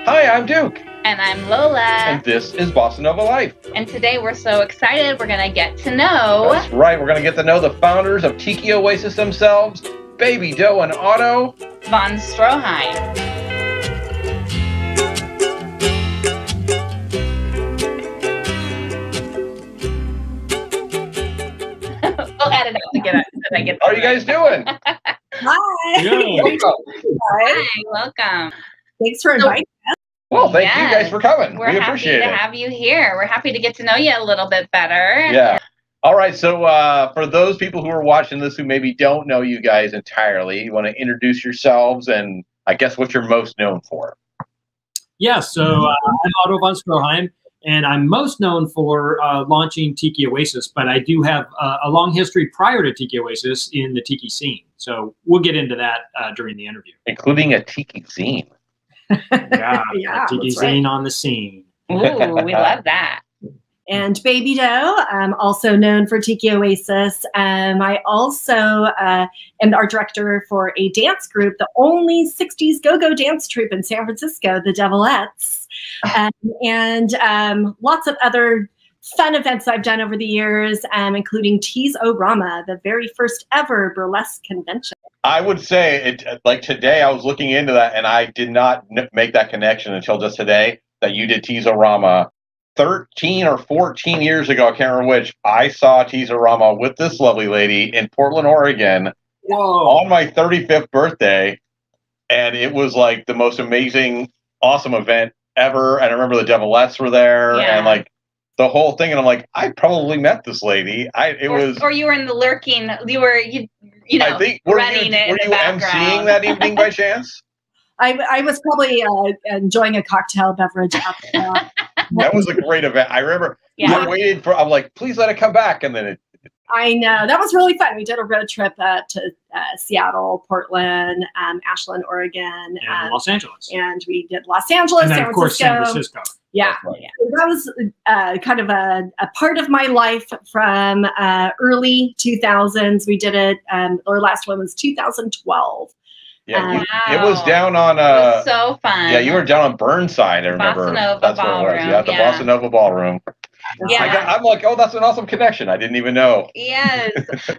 Hi, I'm Duke. And I'm Lola. And this is BossaNova Life. And today we're so excited. We're going to get to know... That's right. We're going to get to know the founders of Tiki Oasis themselves, baby Doe and Otto Von Stroheim. We'll edit out to get it. How are you guys doing? Hi. Hi, welcome. Thanks for inviting us. Well, thank you guys for coming. We're appreciate it. happy to have you here. We're happy to get to know you a little bit better. Yeah. All right. So for those people who are watching this who maybe don't know you guys entirely, you want to introduce yourselves and I guess what you're most known for. Yeah. So I'm Otto Von Stroheim, and I'm most known for launching Tiki Oasis, but I do have a long history prior to Tiki Oasis in the Tiki scene. So we'll get into that during the interview. Including a Tiki zine. Yeah, Tiki zine on the scene. Ooh, we love that. And Baby Doe, I'm also known for Tiki Oasis. I also am the art director for a dance group, the only 60s go-go dance troupe in San Francisco, the Devilettes. And lots of other fun events I've done over the years, including Tease-O-Rama, the very first ever burlesque convention. I would say, like today, I was looking into that, and I did not make that connection until just today that you did Tease-O-Rama 13 or 14 years ago. I can't remember which. I saw Tease-O-Rama with this lovely lady in Portland, Oregon, on my 35th birthday, and it was like the most amazing, awesome event ever. And I remember the Devilettes were there, and like the whole thing. And I'm like, I probably met this lady. Or you were in the lurking. You know, I think, running it. Were you emceeing that evening by chance? I was probably enjoying a cocktail beverage after that. That was a great event. I remember I waited for, I'm like, please let it come back. And then I know. That was really fun. We did a road trip to Seattle, Portland, Ashland, Oregon. And Los Angeles. And we did Los Angeles, and then, San of course, San Francisco. Yeah. Right. So that was kind of a part of my life from early 2000s. We did it. Our last one was 2012. Yeah, it was down on it was so fun. Yeah, you were down on Burnside, I remember. BossaNova That's Ballroom. Where it was. Yeah, the BossaNova Ballroom. Yeah. I'm like, oh, that's an awesome connection. I didn't even know. Yes.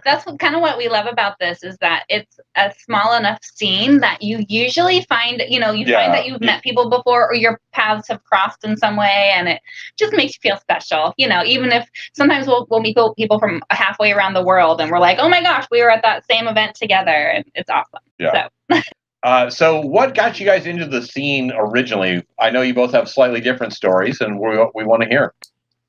That's kind of what we love about this is that it's a small enough scene that you usually find, find that you've met people before or your paths have crossed in some way, and it just makes you feel special. Even if sometimes we'll meet people from halfway around the world and we're like, oh my gosh, we were at that same event together, and it's awesome. Yeah. So what got you guys into the scene originally? I know you both have slightly different stories, and we want to hear.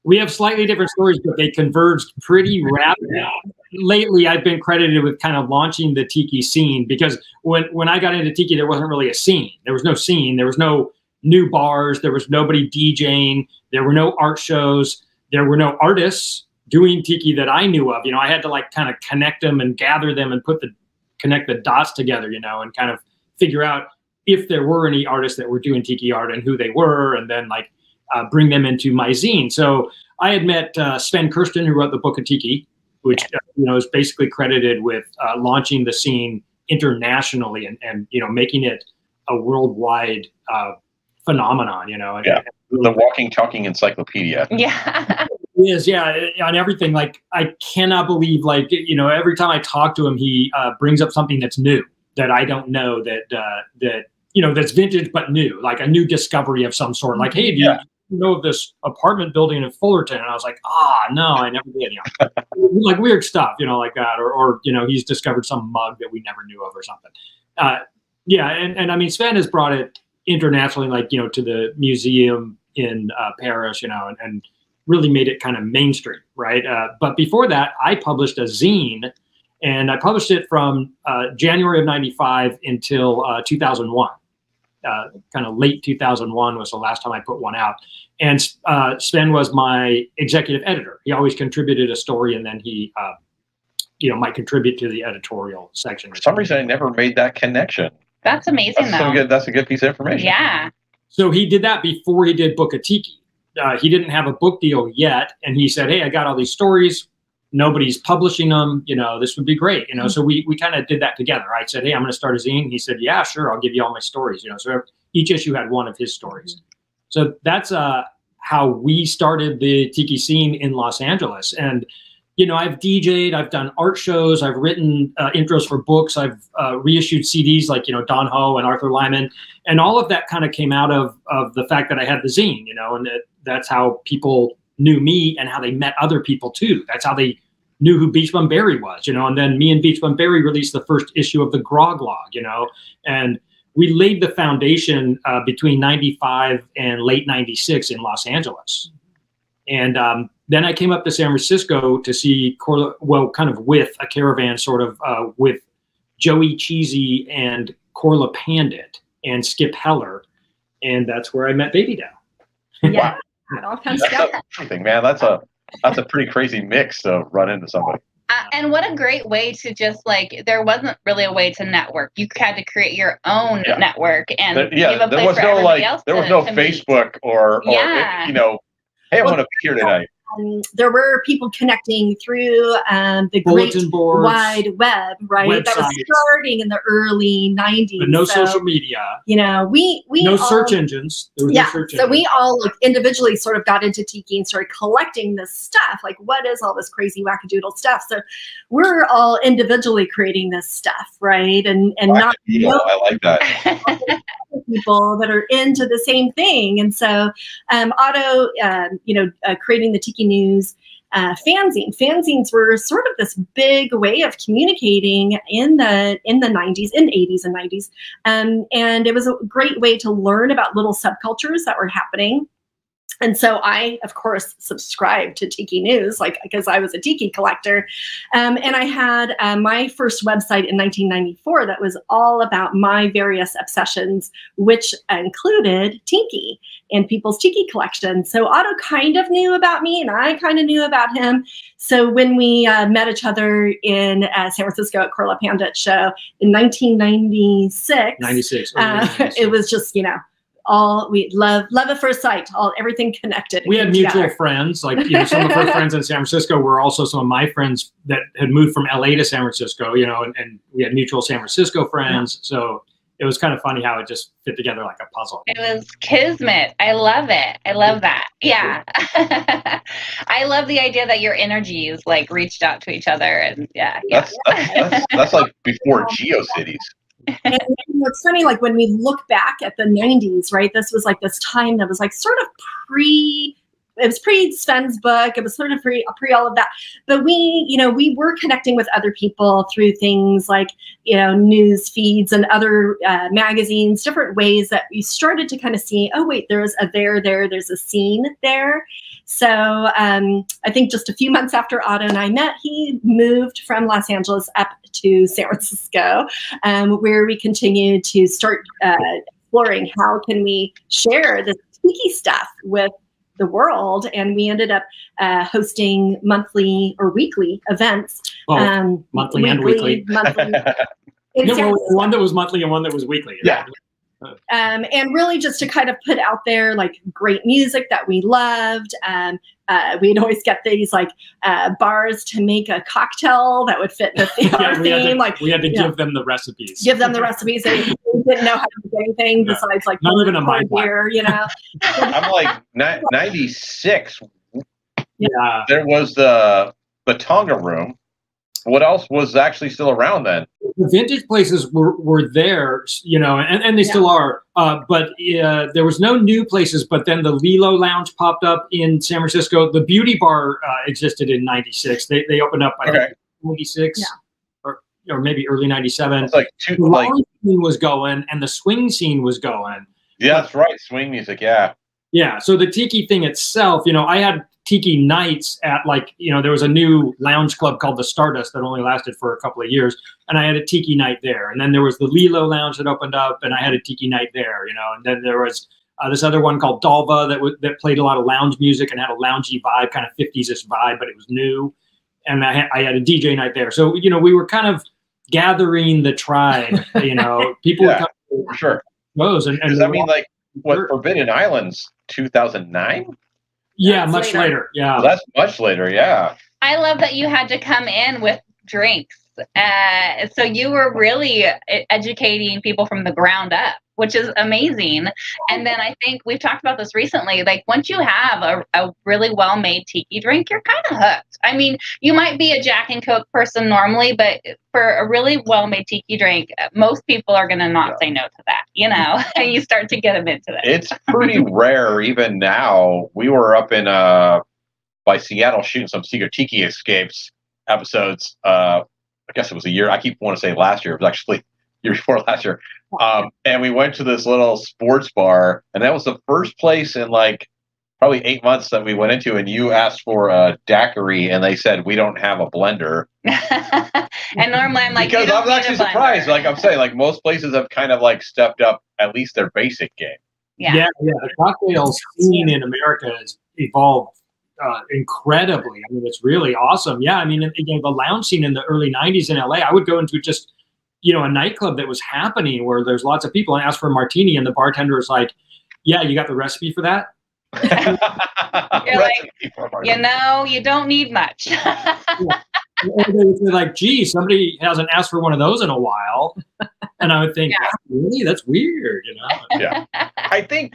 We have slightly different stories, but they converged pretty rapidly. Lately, I've been credited with kind of launching the Tiki scene because when I got into Tiki, there wasn't really a scene. There was no scene. There was no new bars. There was nobody DJing. There were no art shows. There were no artists doing Tiki that I knew of. I had to like kind of connect them and gather them and connect the dots together, and kind of figure out if there were any artists that were doing Tiki art and who they were, and then like bring them into my zine. So I had met Sven Kirsten, who wrote the Book of Tiki, which is basically credited with launching the scene internationally and making it a worldwide phenomenon. The walking, talking encyclopedia. Yeah. It is, on everything. Like I cannot believe, like every time I talk to him, he brings up something that's new that I don't know that's vintage but new, like a new discovery of some sort. Like, hey, do you know of this apartment building in Fullerton? And I was like, no, I never did. Like weird stuff, like that, or he's discovered some mug that we never knew of or something. And I mean, Sven has brought it internationally, like to the museum in Paris, and really made it kind of mainstream, right? But before that, I published a zine, and I published it from January of '95 until 2001. Kind of late 2001 was the last time I put one out. And Sven was my executive editor. He always contributed a story, and then he, might contribute to the editorial section. For some reason, I never made that connection. That's amazing, though. That's a good piece of information. Yeah. So he did that before he did Book of Tiki. He didn't have a book deal yet, and he said, hey, I got all these stories. Nobody's publishing them. This would be great. So we kind of did that together. I said, hey, I'm going to start a zine. He said, yeah, sure. I'll give you all my stories. So each issue had one of his stories. So that's how we started the tiki scene in Los Angeles. And you know, I've DJ'd, I've done art shows, I've written intros for books, I've reissued CDs like, you know, Don Ho and Arthur Lyman. And all of that kind of came out of the fact that I had the zine, you know, and that's how people knew me and how they met other people too. That's how they knew who Beach Bum Berry was, you know, and then me and Beach Bum Berry released the first issue of the Grog Log, you know, and we laid the foundation between 95 and late 96 in Los Angeles. And then I came up to San Francisco to see Corla, well, kind of with a caravan, sort of with Joey Cheesy and Corla Pandit and Skip Heller. And that's where I met Baby Doe. Yeah. It all comes together. Man, that's a pretty crazy mix to run into somebody. And what a great way to just like, there wasn't really a way to network. You had to create your own network and give a place for everybody else. There was no Facebook or you know, hey, I want to be here tonight. There were people connecting through the Bulletin great boards, wide web, right? websites. That was starting in the early 90s. But no social media. You know, we no all, search engines. There was no search so engines. we all like individually sort of got into tiki and started collecting this stuff. Like, what is all this crazy wackadoodle stuff? So we're all individually creating this stuff, right? And not I like that. people that are into the same thing. And so Otto, you know, creating the Tiki News fanzine. Fanzines were sort of this big way of communicating in the 90s, in 80s and 90s. And it was a great way to learn about little subcultures that were happening. And so I, of course, subscribed to Tiki News, like, because I was a Tiki collector. And I had my first website in 1994 that was all about my various obsessions, which included Tiki and people's Tiki collection. So Otto kind of knew about me and I kind of knew about him. So when we met each other in San Francisco at Corla Pandit show in 1996, 96, it was just, you know, all we love at first sight, everything connected. We had mutual friends, like, you know, some of the first friends in San Francisco were also some of my friends that had moved from LA to San Francisco, you know, and we had mutual San Francisco friends. Yeah. So it was kind of funny how it just fit together like a puzzle. It was kismet. I love it. I love that. Yeah. I love the idea that your energies like reached out to each other, and that's like before GeoCities. And it's funny, like when we look back at the 90s, right? This was like this time that was like sort of it was pre Sven's book. It was sort of pre all of that. But we, you know, we were connecting with other people through things like, you know, news feeds and other magazines, different ways that we started to kind of see, oh, wait, there's a scene there. So I think just a few months after Otto and I met, he moved from Los Angeles up to San Francisco, where we continued to start exploring how can we share this tiki stuff with the world. And we ended up hosting monthly or weekly events. Monthly and weekly. One that was monthly and one that was weekly. Yeah. And really just to kind of put out there like great music that we loved. We'd always get these like bars to make a cocktail that would fit the theme. We had to give them the recipes. Give them the recipes. They didn't know how to do anything besides like not even a mind beer, you know. I'm like 96. Yeah. There was the Tonga room. What else was actually still around then? The vintage places were there, you know, and they still are. But there was no new places. But then the Lilo Lounge popped up in San Francisco. The Beauty Bar existed in '96. They opened up, I think, 96 or maybe early '97. It's like the rock scene was going, and the swing scene was going. Yeah, that's right. Swing music, yeah. Yeah. So the tiki thing itself, you know, I had tiki nights at like, you know, there was a new lounge club called the Stardust that only lasted for a couple of years. And I had a tiki night there. And then there was the Lilo Lounge that opened up and I had a tiki night there, you know, and then there was this other one called Dalva that played a lot of lounge music and had a loungy vibe, kind of 50s-ish vibe, but it was new. And I had a DJ night there. So, you know, we were kind of gathering the tribe, you know, people would come for sure. Shows and I mean, like what Forbidden Islands 2009? Yeah, much later. Yeah. Well, that's much later. Yeah. I love that you had to come in with drinks. So you were really educating people from the ground up, which is amazing. And then I think we've talked about this recently. Like once you have a really well-made tiki drink, you're kind of hooked. I mean, you might be a Jack and Coke person normally, but for a really well-made tiki drink, most people are going to not say no to that, you know, and you start to get them into it. It's pretty rare. Even now, we were up in by Seattle shooting some Secret Tiki Escapes episodes. I guess it was a year. I keep wanting to say last year. It was actually year before last year. And we went to this little sports bar, and that was the first place in like probably 8 months that we went into. And you asked for a daiquiri, and they said we don't have a blender. And normally I'm like, because I was actually surprised. Like I'm saying, like most places have kind of like stepped up at least their basic game. Yeah. The cocktail scene in America has evolved incredibly. I mean, it's really awesome. Yeah, I mean, again, the lounge scene in the early 90s in LA, I would go into just, you know, a nightclub that was happening where there's lots of people and ask for a martini, and the bartender is like, yeah, you got the recipe for that? You're like, you know, you don't need much. They're like, gee, somebody hasn't asked for one of those in a while. And I would think, really? That's weird, you know? Yeah. I think,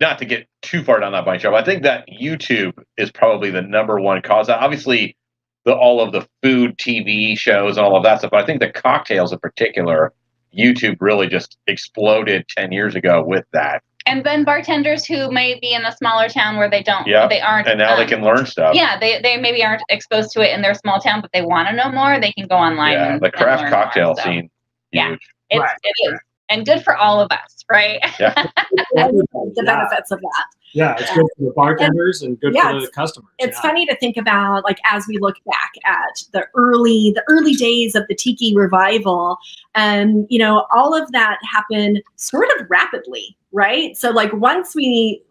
not to get too far down that bunny trail, I think that YouTube is probably the #1 cause. Obviously, all of the food TV shows and all of that stuff, but I think the cocktails in particular, YouTube really just exploded 10 years ago with that. And then bartenders who may be in a smaller town where they aren't, and now they can learn stuff. Yeah, they maybe aren't exposed to it in their small town, but they want to know more. They can go online. Yeah, the craft cocktail scene. Yeah, huge. It is. And good for all of us, right? Yeah. The benefits of that. Yeah, it's good for the bartenders and good for the customers. It's funny to think about, like, as we look back at the early days of the tiki revival, and you know, all of that happened sort of rapidly, right? So like once we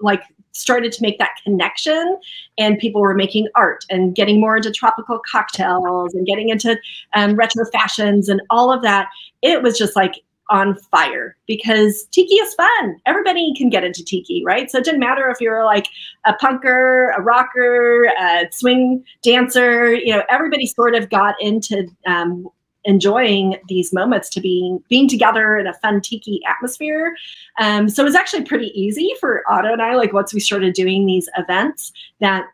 started to make that connection, and people were making art and getting more into tropical cocktails and getting into retro fashions and all of that, it was just like on fire, because tiki is fun. Everybody can get into tiki, right? So it didn't matter if you're like a punker, a rocker, a swing dancer, you know, everybody sort of got into enjoying these moments, to being together in a fun tiki atmosphere. So it was actually pretty easy for Otto and I, like once we started doing these events, that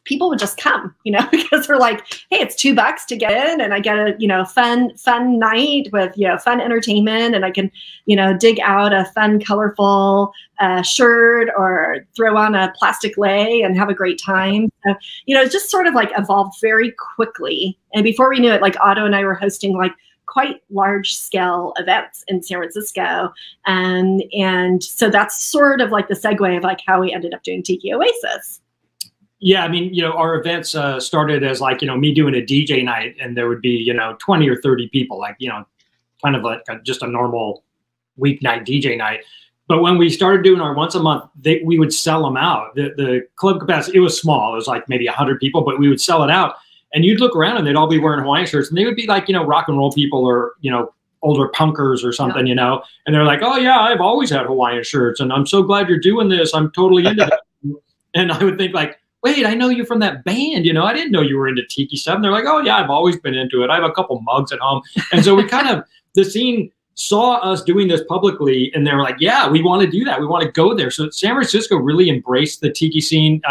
people would just come, you know, because we're like, hey, it's $2 to get in, and I get a, you know, fun night with, you know, fun entertainment, and I can, you know, dig out a fun, colorful shirt or throw on a plastic lei and have a great time. So, you know, it just sort of like evolved very quickly. And before we knew it, like Otto and I were hosting like quite large scale events in San Francisco. And so that's sort of like the segue of like how we ended up doing Tiki Oasis. Yeah, I mean, you know, our events started as like, you know, me doing a DJ night, and there would be, you know, 20 or 30 people, like, you know, kind of like just a normal weeknight DJ night. But when we started doing our once a month, we would sell them out. The club capacity, it was small. It was like maybe 100 people, but we would sell it out. And you'd look around and they'd all be wearing Hawaiian shirts, and they would be like, you know, rock and roll people, or, you know, older punkers or something, you know, and they're like, oh yeah, I've always had Hawaiian shirts, and I'm so glad you're doing this. I'm totally into that. And I would think like, wait, I know you from that band, you know, I didn't know you were into tiki stuff. And they're like, oh yeah, I've always been into it. I have a couple mugs at home. And so we kind of, the scene saw us doing this publicly, and they were like, yeah, we want to do that. We want to go there. So San Francisco really embraced the tiki scene.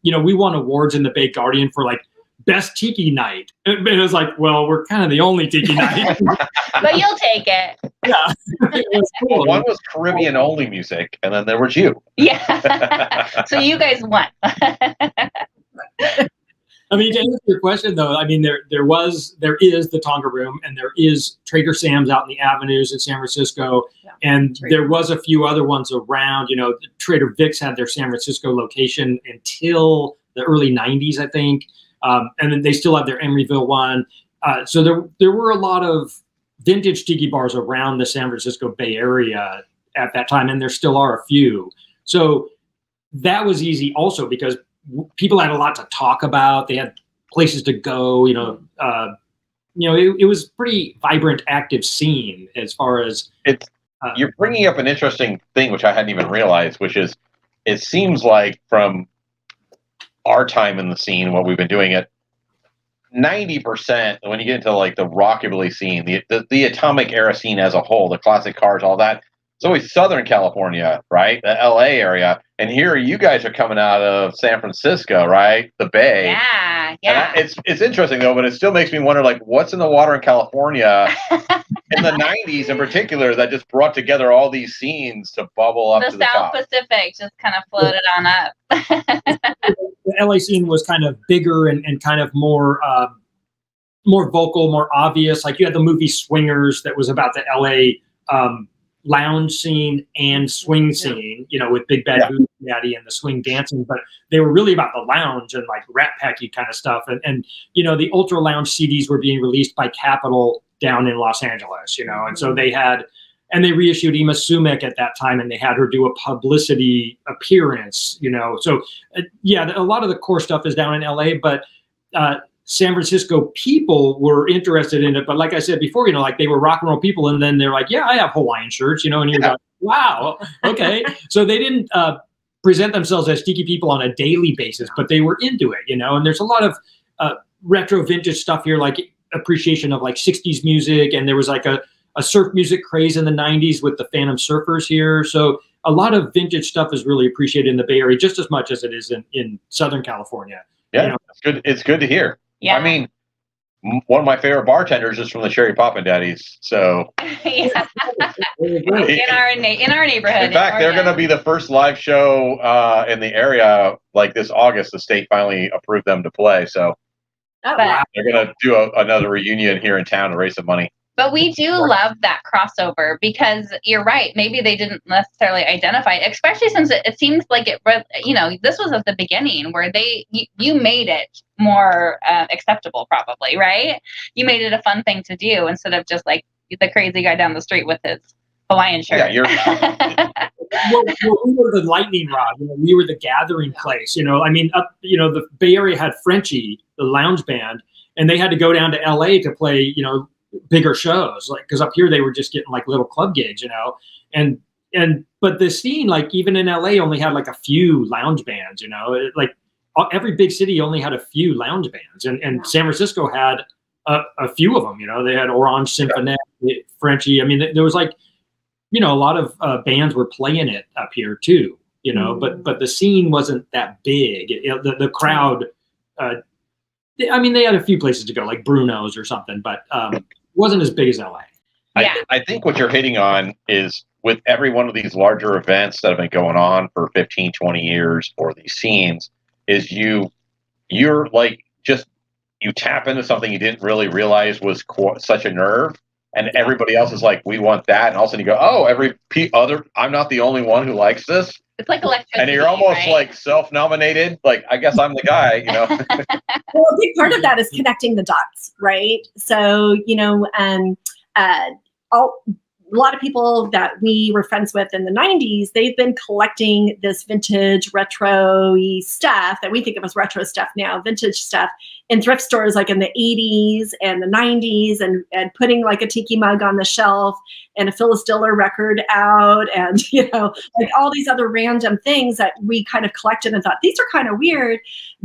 You know, we won awards in the Bay Guardian for like best tiki night. And it was like, well, we're kind of the only tiki night. But you'll take it. Yeah. It was cool. Well, one was Caribbean only music, and then there was you. Yeah. So you guys won. I mean, to answer your question though, I mean, there is the Tonga Room, and there is Trader Sam's out in the avenues in San Francisco. Yeah. And there was a few other ones around, you know, Trader Vic's had their San Francisco location until the early 90s, I think. And then they still have their Emeryville one. So there were a lot of vintage tiki bars around the San Francisco Bay Area at that time, and there still are a few. So that was easy also because people had a lot to talk about. They had places to go. You know, it was pretty vibrant, active scene as far as it's. You're bringing up an interesting thing, which I hadn't even realized, which is it seems like from our time in the scene, what we've been doing it, 90% when you get into like the rockabilly scene, the atomic era scene as a whole, the classic cars, all that, it's always Southern California, right? The LA area. And here you guys are coming out of San Francisco, right? The Bay. Yeah, yeah. And it's interesting though, but it still makes me wonder, like, what's in the water in California in the 90s in particular that just brought together all these scenes to bubble up to the top? The South Pacific just kind of floated on up. The LA scene was kind of bigger and kind of more vocal, more obvious. Like you had the movie Swingers that was about the LA lounge scene and swing scene, you know, with Big Bad Booty Daddy and the swing dancing, but they were really about the lounge and like Rat Packy kind of stuff. And you know, the Ultra Lounge CDs were being released by Capitol down in Los Angeles, you know, and so they reissued Ima Sumek at that time, and they had her do a publicity appearance, you know. So a lot of the core stuff is down in LA, but San Francisco people were interested in it. But like I said before, you know, like they were rock and roll people, and then they're like, yeah, I have Hawaiian shirts, you know, and you're like, wow, okay. So they didn't present themselves as tiki people on a daily basis, but they were into it, you know. And there's a lot of retro vintage stuff here, like appreciation of like 60s music, and there was like a surf music craze in the 90s with the Phantom Surfers here. So a lot of vintage stuff is really appreciated in the Bay Area just as much as it is in Southern California. Yeah, you know? It's good. It's good to hear. Yeah. I mean, one of my favorite bartenders is from the Cherry Poppin' Daddies. So in our neighborhood. In fact, they're going to be the first live show in the area like this August. The state finally approved them to play. So they're going to do another reunion here in town to raise some money. But we do love that crossover because you're right. Maybe they didn't necessarily identify it, especially since it seems like it, you know, this was at the beginning where you made it more acceptable, probably, right? You made it a fun thing to do instead of just like the crazy guy down the street with his Hawaiian shirt. Yeah, well, we were the lightning rod. You know, we were the gathering place. You know, I mean, you know, the Bay Area had Frenchie, the lounge band, and they had to go down to LA to play, you know, bigger shows, like, because up here they were just getting like little club gigs, you know, but the scene, like even in LA, only had like a few lounge bands, you know, like every big city only had a few lounge bands, and San Francisco had a few of them, you know. They had Orange Symphony, Frenchie. I mean, there was like, you know, a lot of bands were playing it up here too, you know, but the scene wasn't that big. The crowd, I mean, they had a few places to go, like Bruno's or something, but wasn't as big as LA. Yeah. I think what you're hitting on is with every one of these larger events that have been going on for 15, 20 years, or these scenes, is you're like, just, you tap into something you didn't really realize was such a nerve, and everybody else is like, we want that, and all of a sudden you go, oh, I'm not the only one who likes this. It's like electricity, and you're almost right? like self-nominated. Like, I guess I'm the guy, you know. Well, a big part of that is connecting the dots, right? So, you know, a lot of people that we were friends with in the 90s, they've been collecting this vintage retro-y stuff that we think of as retro stuff now, vintage stuff, in thrift stores like in the 80s and the 90s, and putting like a tiki mug on the shelf and a Phyllis Diller record out, and, you know, like all these other random things that we kind of collected and thought, these are kind of weird.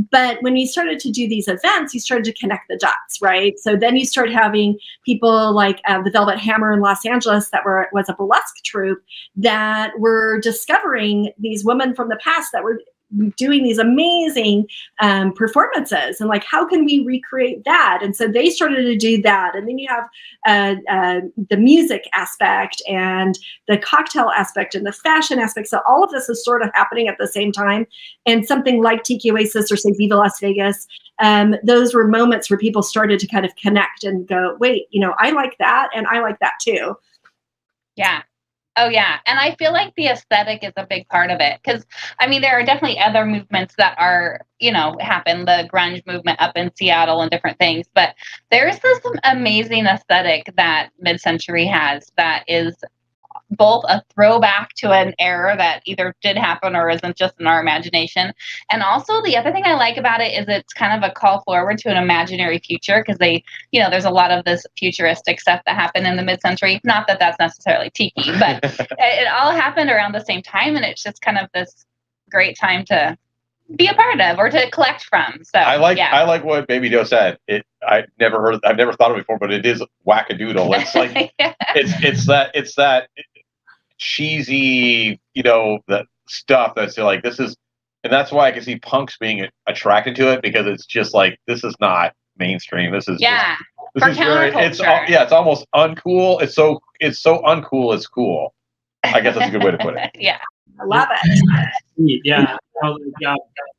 But when you started to do these events, you started to connect the dots, right? So then you start having people like the Velvet Hammer in Los Angeles that was a burlesque troupe that were discovering these women from the past that were doing these amazing performances, and like, how can we recreate that? And so they started to do that. And then you have the music aspect and the cocktail aspect and the fashion aspect. So all of this is sort of happening at the same time. And something like Tiki Oasis or say Viva Las Vegas, those were moments where people started to kind of connect and go, wait, you know, I like that, and I like that too. Yeah. Oh, yeah. And I feel like the aesthetic is a big part of it. Because, I mean, there are definitely other movements that are, you know, happen, the grunge movement up in Seattle and different things. But there's this amazing aesthetic that mid-century has that is both a throwback to an era that either did happen or isn't just in our imagination. And also the other thing I like about it is it's kind of a call forward to an imaginary future, because they, you know, there's a lot of this futuristic stuff that happened in the mid-century. Not that that's necessarily tiki, but it all happened around the same time. And it's just kind of this great time to be a part of or to collect from. So I like what Baby Doe said. I've never thought of it before, but it is wackadoodle. It's like yeah. it's that cheesy, the stuff that's like, this is, and that's why I can see punks being attracted to it, because it's just like, this is not mainstream. This is for counterculture. It's almost uncool. It's so uncool. It's cool. I guess that's a good way to put it. Yeah. I love it. Yeah.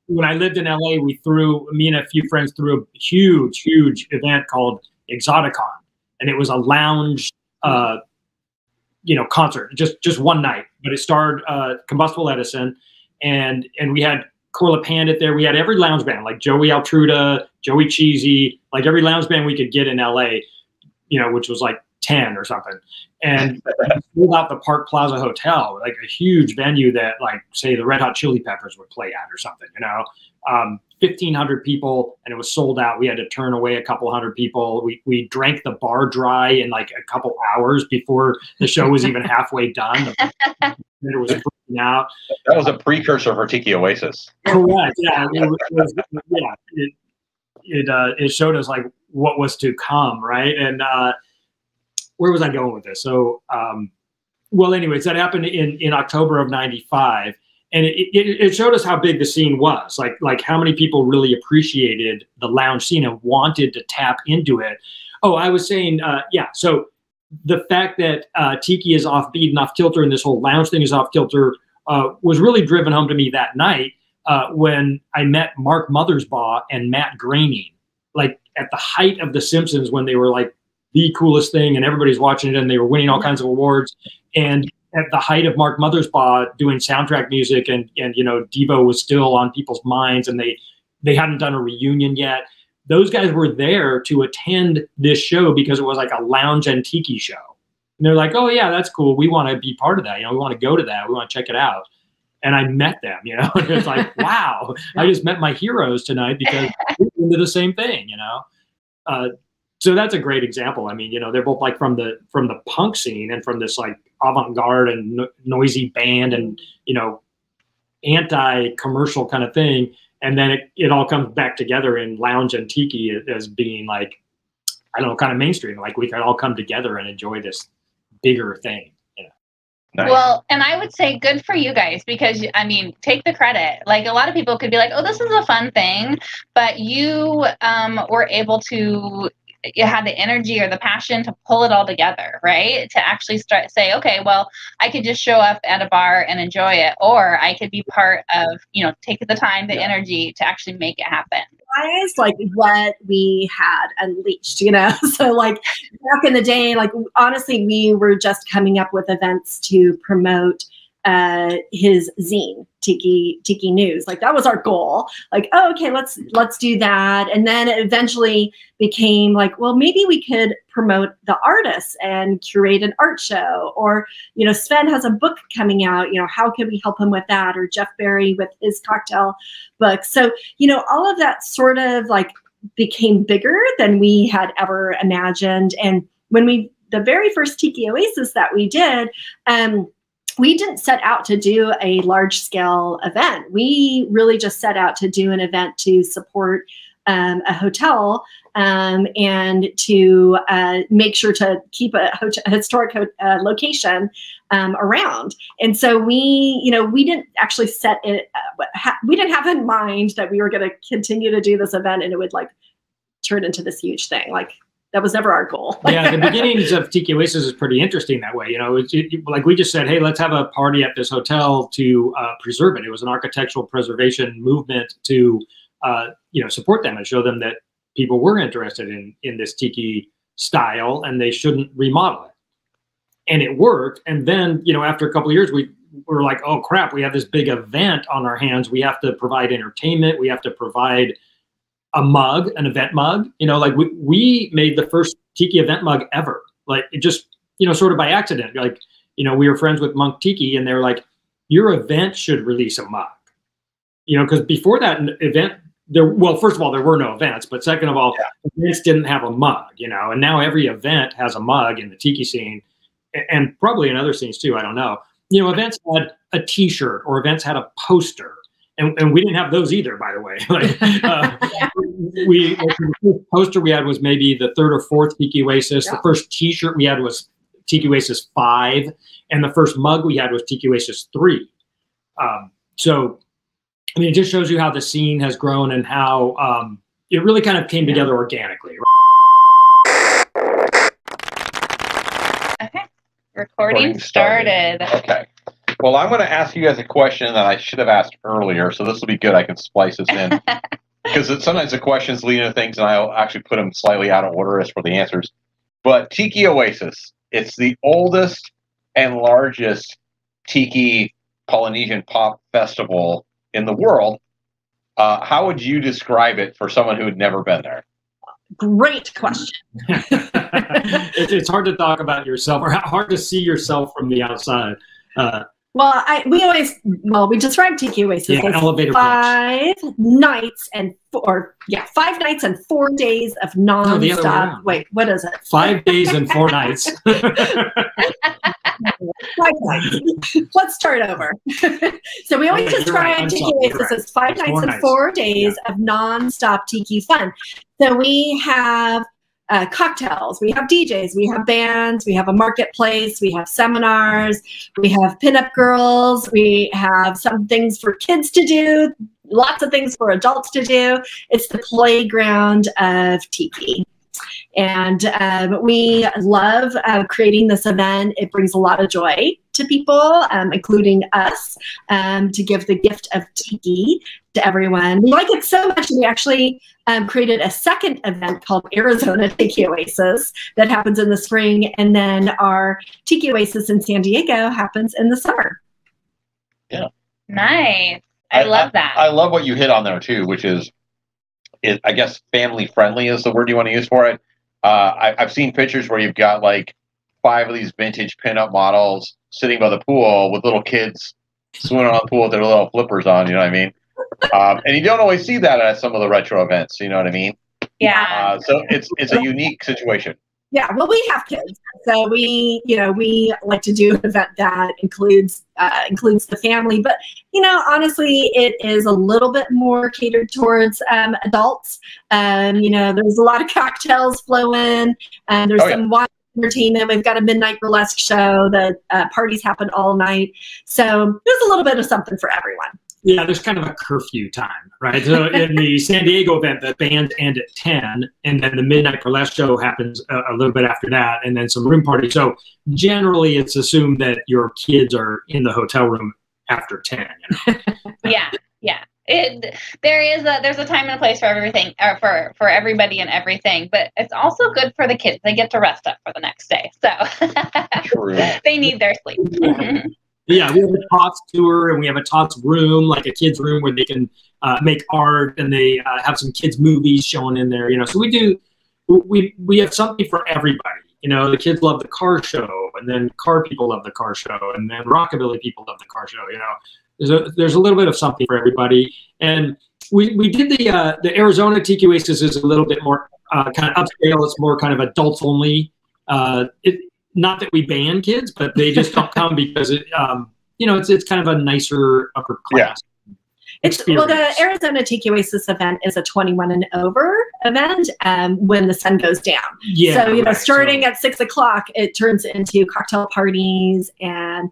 When I lived in LA, me and a few friends threw a huge event called Exoticon, and it was a lounge, concert, just one night, but it starred Combustible Edison, and we had Corla Pandit there. We had every lounge band, like Joey Altruda, Joey Cheesy, like every lounge band we could get in LA, which was like 10 or something. And pulled out the Park Plaza Hotel, like a huge venue that, like, say, the Red Hot Chili Peppers would play at or something, 1,500 people, and it was sold out. We had to turn away a couple hundred people. We drank the bar dry in like a couple hours before the show was even halfway done. It was freaking out. That was a precursor for Tiki Oasis. Correct. Yeah. It showed us like what was to come, right? And where was I going with this? So, anyways, that happened in October of '95, and it showed us how big the scene was, like how many people really appreciated the lounge scene and wanted to tap into it. Oh, I was saying, so the fact that Tiki is offbeat and off kilter, and this whole lounge thing is off kilter, was really driven home to me that night when I met Mark Mothersbaugh and Matt Groening, like at the height of The Simpsons, when they were like the coolest thing and everybody's watching it and they were winning all kinds of awards. And at the height of Mark Mothersbaugh doing soundtrack music, and Devo was still on people's minds, and they hadn't done a reunion yet. Those guys were there to attend this show because it was like a lounge and tiki show. And they're like, oh yeah, that's cool. We want to be part of that. We want to go to that. We want to check it out. And I met them, and it's like, wow, I just met my heroes tonight because we're into the same thing, So that's a great example. I mean, they're both like from the punk scene and from this like avant-garde and noisy band and, anti-commercial kind of thing. And then it all comes back together in lounge and tiki as being like, I don't know, kind of mainstream. Like we can all come together and enjoy this bigger thing. Nice. Well, and I would say good for you guys, because take the credit. Like a lot of people could be like, oh, this is a fun thing, but you were able to, you had the energy or the passion to pull it all together, right? To actually say, okay, well, I could just show up at a bar and enjoy it, or I could be part of, take the time, the energy to actually make it happen. Guys, like what we had unleashed, so like back in the day, like honestly, we were just coming up with events to promote his zine, Tiki News. Like that was our goal. Like, oh, okay, let's do that. And then it eventually became like, well, maybe we could promote the artists and curate an art show, or Sven has a book coming out, how can we help him with that, or Jeff Berry with his cocktail book. So all of that sort of like became bigger than we had ever imagined. And when the very first Tiki Oasis that we did, we didn't set out to do a large scale event. We really just set out to do an event to support a hotel and to make sure to keep a historic location around. And so we didn't actually set it, we didn't have in mind that we were going to continue to do this event and it would like turn into this huge thing. Like that was never our goal. Yeah, the beginnings of Tiki Oasis is pretty interesting that way. Like we just said, hey, let's have a party at this hotel to preserve it. It was an architectural preservation movement to support them and show them that people were interested in this tiki style and they shouldn't remodel it. And it worked. And then after a couple of years, we were like, oh crap, we have this big event on our hands. We have to provide entertainment. We have to provide a mug, an event mug, like we made the first Tiki event mug ever. Like it just, sort of by accident, like, we were friends with Monk Tiki and they were like, your event should release a mug, because before that event, first of all, there were no events, but second of all, events didn't have a mug, and now every event has a mug in the Tiki scene and probably in other scenes too. I don't know. Events had a t-shirt or events had a poster. And we didn't have those either, by the way. Like, the first poster we had was maybe the third or fourth Tiki Oasis. The first T-shirt we had was Tiki Oasis 5, and the first mug we had was Tiki Oasis 3. So, I mean, it just shows you how the scene has grown and how it really kind of came together organically. Okay, recording started. Okay. Well, I'm going to ask you guys a question that I should have asked earlier, so this will be good. I can splice this in. Because sometimes the questions lead into things, and I'll actually put them slightly out of order as for the answers. But Tiki Oasis, it's the oldest and largest Tiki Polynesian pop festival in the world. How would you describe it for someone who had never been there? Great question. It's hard to talk about yourself, or hard to see yourself from the outside. We describe Tiki Oasis as 5 nights and 4 days of non-stop. Wait, what is it? 5 days and 4 nights. 5 nights. Let's start over. So we always describe Tiki Oasis as 5 nights and 4 days of non-stop Tiki fun. So we have cocktails, we have DJs, we have bands, we have a marketplace, we have seminars, we have pinup girls, we have some things for kids to do, lots of things for adults to do. It's the playground of Tiki. And we love creating this event. It brings a lot of joy to people, including us, to give the gift of Tiki to everyone. We like it so much, we actually created a second event called Arizona Tiki Oasis that happens in the spring, and then our Tiki Oasis in San Diego happens in the summer. Yeah. Nice. I love that. I love what you hit on there too, which is, I guess, family friendly is the word you want to use for it. I've seen pictures where you've got like 5 of these vintage pinup models sitting by the pool with little kids swimming on the pool with their little flippers on, you know what I mean? And you don't always see that at some of the retro events, you know what I mean? Yeah. So it's a unique situation. Yeah, well, we have kids, so we like to do an event that includes the family. But honestly, it is a little bit more catered towards adults. There's a lot of cocktails flowing, and there's some wine entertainment. We've got a midnight burlesque show. The parties happen all night, so there's a little bit of something for everyone. Yeah, there's kind of a curfew time, right? So in the San Diego event, the bands end at 10, and then the midnight burlesque show happens a little bit after that, and then some room parties. So generally, it's assumed that your kids are in the hotel room after 10. Yeah. There's a time and a place for everything, or for everybody and everything. But it's also good for the kids; they get to rest up for the next day, so they need their sleep. Yeah, we have a Tots tour, and we have a Tots room, like a kids' room where they can make art, and they have some kids' movies showing in there. So we have something for everybody. The kids love the car show, and then car people love the car show, and then rockabilly people love the car show. There's a little bit of something for everybody. And we did the Arizona Tiki Oasis is a little bit more kind of upscale. It's more kind of adults only. Not that we ban kids, but they just don't come because it's kind of a nicer upper class. Yeah. The Arizona Tiki Oasis event is a 21 and over event when the sun goes down. Yeah. So starting at 6 o'clock, it turns into cocktail parties and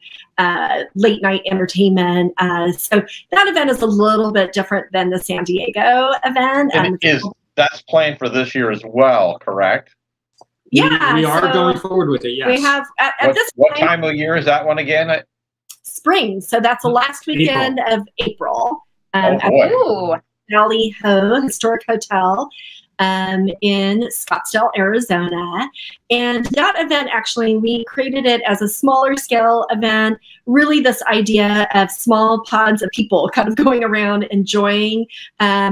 late night entertainment. So that event is a little bit different than the San Diego event. That's planned for this year as well, correct? Yeah, we are going forward with it. Yes. We have what time of year is that one again? Spring. So that's the last weekend of April. At Valley Ho Historic Hotel in Scottsdale, Arizona. And that event, actually, we created it as a smaller scale event, really this idea of small pods of people kind of going around enjoying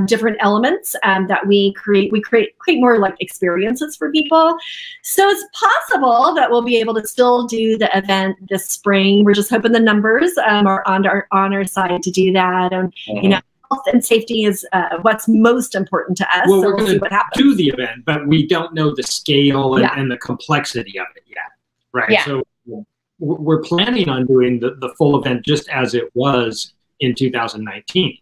different elements that we create. We create more like experiences for people. So it's possible that we'll be able to still do the event this spring. We're just hoping the numbers are on our side to do that. And, health and safety is what's most important to us. Well, we're going to do the event, but we don't know the scale and the complexity of it yet, right? Yeah. So we're planning on doing the full event just as it was in 2019.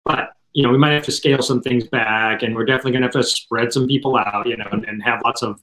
but we might have to scale some things back, and we're definitely going to have to spread some people out, and have lots of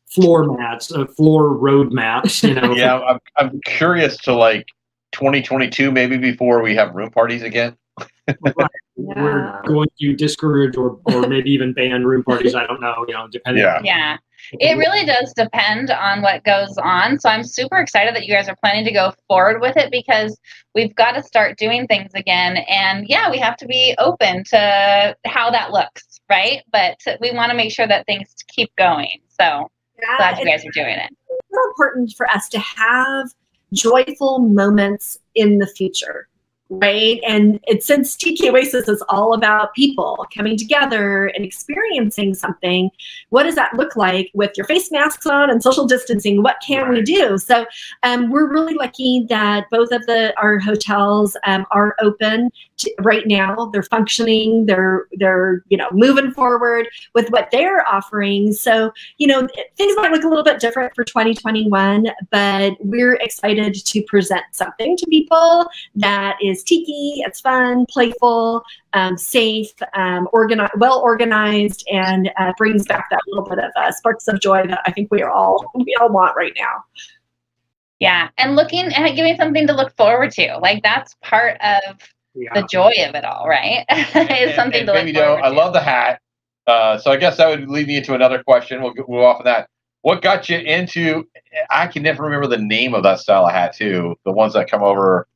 floor mats, floor road maps. Yeah, I'm curious to like 2022, maybe before we have room parties again. Right. Yeah. We're going to discourage or maybe even ban room parties. I don't know, depending. Yeah. It really does depend on what goes on. So I'm super excited that you guys are planning to go forward with it, because we've got to start doing things again. And yeah, we have to be open to how that looks, right? But we want to make sure that things keep going. So glad you guys are doing it. It's so important for us to have joyful moments in the future. Right. And since Tiki Oasis is all about people coming together and experiencing something, what does that look like with your face masks on and social distancing? What can we do? So we're really lucky that both of our hotels are open right now. They're functioning. They're moving forward with what they're offering. So, things might look a little bit different for 2021, but we're excited to present something to people that is tiki. It's fun, playful, safe, well organized, and brings back that little bit of sparks of joy that I think we all want right now. Yeah, and looking and giving something to look forward to, like that's part of the joy of it all, right? It's something to look forward to. I love the hat. So I guess that would lead me into another question. We'll move off of that. What got you into? I can never remember the name of that style of hat too. The ones that come over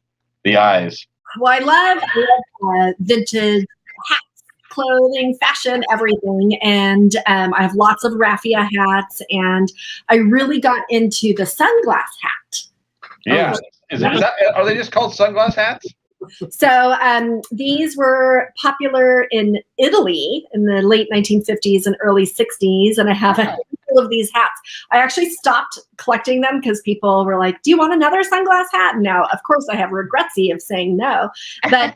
the eyes. Well, I love vintage hats, clothing, fashion, everything. And I have lots of raffia hats, and I really got into the sunglass hat. Yeah. Are they just called sunglass hats? So these were popular in Italy in the late 1950s and early 60s, and I have a handful of these hats. I actually stopped collecting them because people were like, do you want another sunglass hat? Now, of course, I have regretsy of saying no, but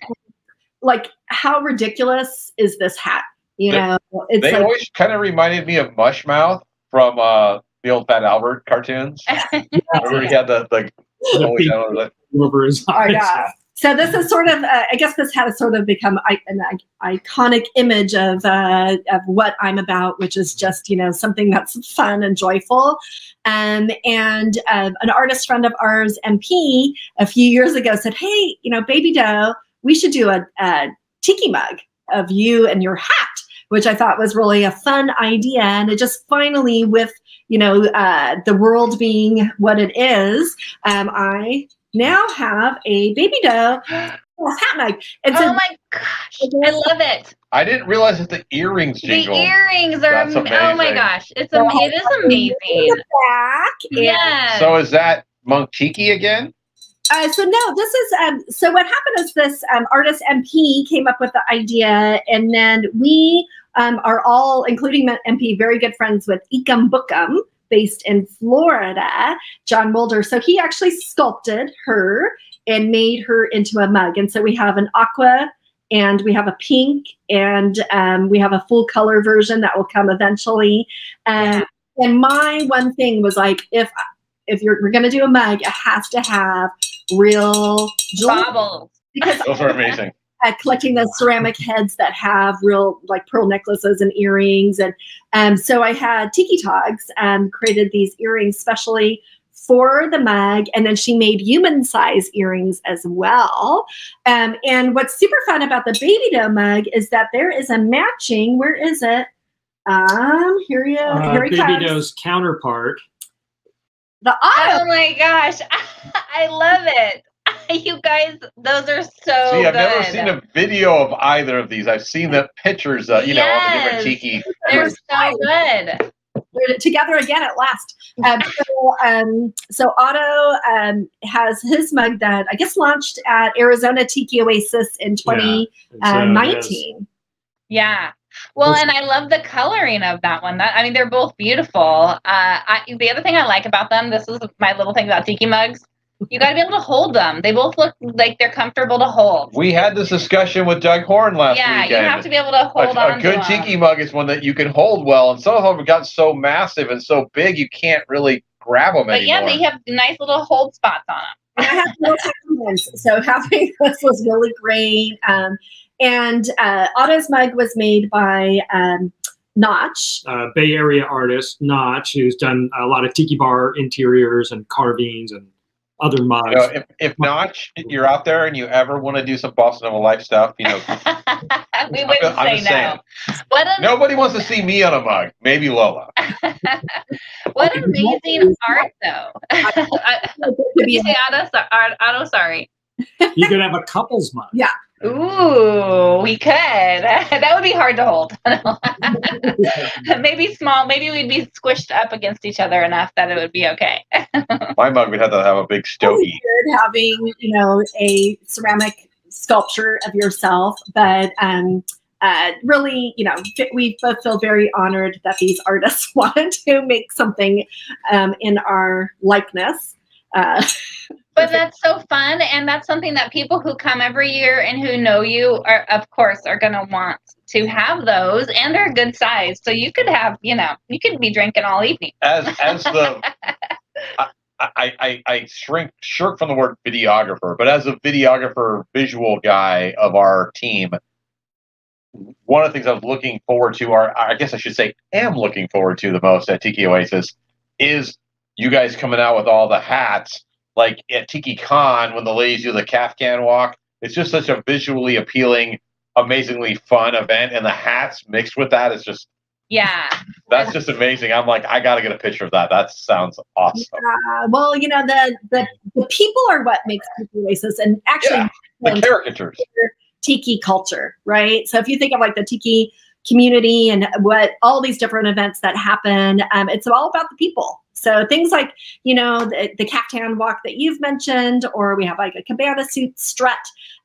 like, how ridiculous is this hat? They always kind of reminded me of Mushmouth from the old Fat Albert cartoons. Remember he had the over his eyes. Yeah. So this is sort of, I guess this has sort of become an iconic image of what I'm about, which is just, something that's fun and joyful. And an artist friend of ours, MP, a few years ago said, hey, Baby Doe, we should do a tiki mug of you and your hat, which I thought was really a fun idea. And it just finally, with, the world being what it is, I now have a Baby Doe hat mug. And oh my gosh, I love it. I didn't realize that the earrings jingle. The earrings are amazing. Oh my gosh, it is amazing. Back. Yeah. So is that Monk Tiki again? So no, this is, so what happened is this artist MP came up with the idea, and then we are all, including MP, very good friends with Ikam Bookum, based in Florida, John Mulder. So he actually sculpted her and made her into a mug. And so we have an aqua, and we have a pink, and we have a full color version that will come eventually. And my one thing was like, if we're going to do a mug, it has to have real baubles. Because those are amazing. Collecting the ceramic heads that have real like pearl necklaces and earrings. And so I had Tiki Togs created these earrings specially for the mug. And then she made human size earrings as well. And what's super fun about the Baby Doe mug is that there is a matching, where is it? Here he Baby comes. Doe's counterpart. The Otto. Oh my gosh. I love it. You guys, those are so See, I've good. never seen a video of either of these. I've seen the pictures, all the different tiki. They're so good. They're together again at last. So Otto has his mug that I guess launched at Arizona Tiki Oasis in 2019. Yeah. Well, and I love the coloring of that one. They're both beautiful. The other thing I like about them, this is my little thing about tiki mugs, you got to be able to hold them. They both look like they're comfortable to hold. We had this discussion with Doug Horn last weekend. Yeah, you have to be able to hold on. A good tiki mug is one that you can hold well, and some of them have got so massive and so big you can't really grab them anymore. But yeah, they have nice little hold spots on them. I had little compliments, so having this was really great. And Otto's mug was made by Notch. Bay Area artist, Notch, who's done a lot of tiki bar interiors and carvings and other mugs. You know, if Notch, you're out there and you ever want to do some BossaNova Life stuff, you know, we wouldn't say no. Nobody wants to see me on a mug. Maybe Lola. What amazing art, though. Did you say Otto? Otto, sorry. You could have a couple's mug. Yeah. Ooh, we could. That would be hard to hold. Maybe small. Maybe we'd be squished up against each other enough that it would be okay. My mug would have to have a big stogie. Having, you know, a ceramic sculpture of yourself, but really, you know, we both feel very honored that these artists want to make something in our likeness. But that's so fun, and that's something that people who come every year and who know you are, of course, are going to want to have those, and are good size. So you could have, you know, you could be drinking all evening. As the I shirk from the word videographer, but as a videographer, visual guy of our team, one of the things I was looking forward to, or I guess I should say, am looking forward to the most at Tiki Oasis, is you guys coming out with all the hats. Like at Tiki Con, when the ladies do the Kaftan walk, it's just such a visually appealing, amazingly fun event, and the hats mixed with that is just that's just amazing. I'm like, I got to get a picture of that. That sounds awesome. Well, you know, the people are what makes Tiki Oasis, and actually the caricatures, Tiki culture, right? So if you think of like the Tiki community and what all these different events that happen, it's all about the people. So things like, you know, the Kaftan walk that you've mentioned, or we have like a cabana suit strut.